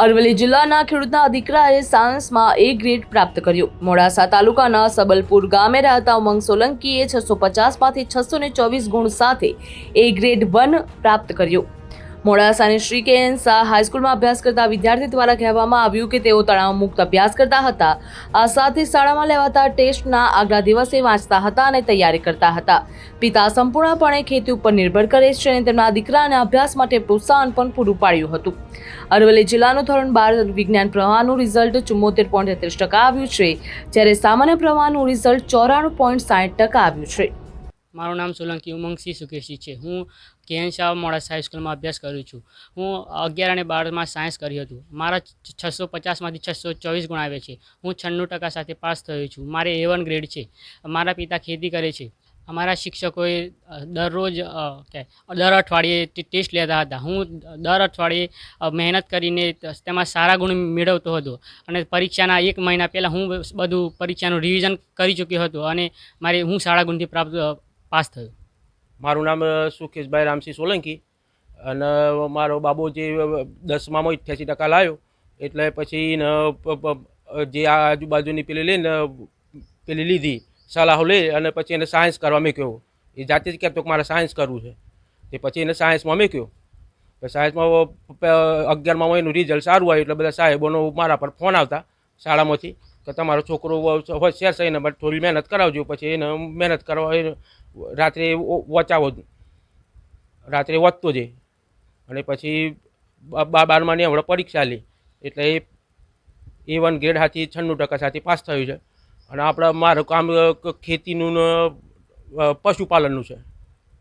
અરવલ્લી જિલ્લાના ખેડૂતના દીકરાએ સાયન્સમાં A ગ્રેડ પ્રાપ્ત કર્યો। મોડાસા તાલુકાના સબલપુર ગામે રહેતા ઉમંગ સોલંકીએ 650માંથી 624 ગુણ સાથે A ગ્રેડ 1 પ્રાપ્ત કર્યો। મોડાસાની શ્રી કે.એન. શાહ હાઈસ્કૂલમાં અભ્યાસ કરતા વિદ્યાર્થી દ્વારા કહેવામાં આવ્યું કે તેઓ તણાવ મુક્ત અભ્યાસ કરતા હતા। આ સાથે શાળામાં લેવાતા ટેસ્ટના આગલા દિવસે વાંચતા હતા અને તૈયારી કરતા હતા। પિતા સંપૂર્ણપણે ખેતી ઉપર નિર્ભર કરે છે અને તેમના દીકરાને અભ્યાસ માટે પ્રોત્સાહન પણ પૂરું પાડ્યું હતું। અરવલ્લી જિલ્લાનું ધોરણ 12 વિજ્ઞાન પ્રવાહનું રિઝલ્ટ 74.33% આવ્યું છે, જ્યારે સામાન્ય પ્રવાહનું રિઝલ્ટ 94.60% આવ્યું છે। મારું નામ સોલંકી ઉમંગસિંહ સુકેશજી છે। હું કે.એન. શાહ મોડાસા હાઈસ્કૂલમાં અભ્યાસ કરું છું। હું 11 અને 12માં સાયન્સ કર્યું હતું। મારા 650માંથી 624 ગુણ આવે છે। હું 96% સાથે પાસ થયો છું। મારે A1 ગ્રેડ છે। મારા પિતા ખેતી કરે છે। અમારા શિક્ષકોએ દરરોજ દર અઠવાડિયે ટેસ્ટ લેતા હતા। હું દર અઠવાડિયે મહેનત કરીને તેમાં સારા ગુણ મેળવતો હતો અને પરીક્ષાના 1 મહિના પહેલાં હું બધું પરીક્ષાનું રિવિઝન કરી ચૂક્યો હતો અને હું સારા ગુણથી પાસ થયો। મારું નામ સુકેશભાઈ રામસિંહ સોલંકી અને મારો બાબો જે 10મામાં 88% લાવ્યો એટલે પછી જે આજુબાજુની પેલી લીધી સલાહો લે અને પછી એને સાયન્સ કરવા મૂક્યો। એ જાતે જ કહેતો કે મારે સાયન્સ કરવું છે, તે પછી એને સાયન્સમાં મૂક્યો। સાયન્સમાં 11મામાં એનું રિઝલ્ટ સારું આવ્યું એટલે બધા સાહેબોનો મારા પર ફોન આવતા શાળામાંથી કે તમારો છોકરો હોશિયાર છે એને થોડી મહેનત કરાવજો। પછી એને મહેનત કરવા રાત્રે વાંચતો જાય અને પછી 12માની હમણાં પરીક્ષા લે એટલે A1 ગ્રેડ હાથી 96% સાથે પાસ થયું છે। અને મારું કામ ખેતીનું પશુપાલનનું છે।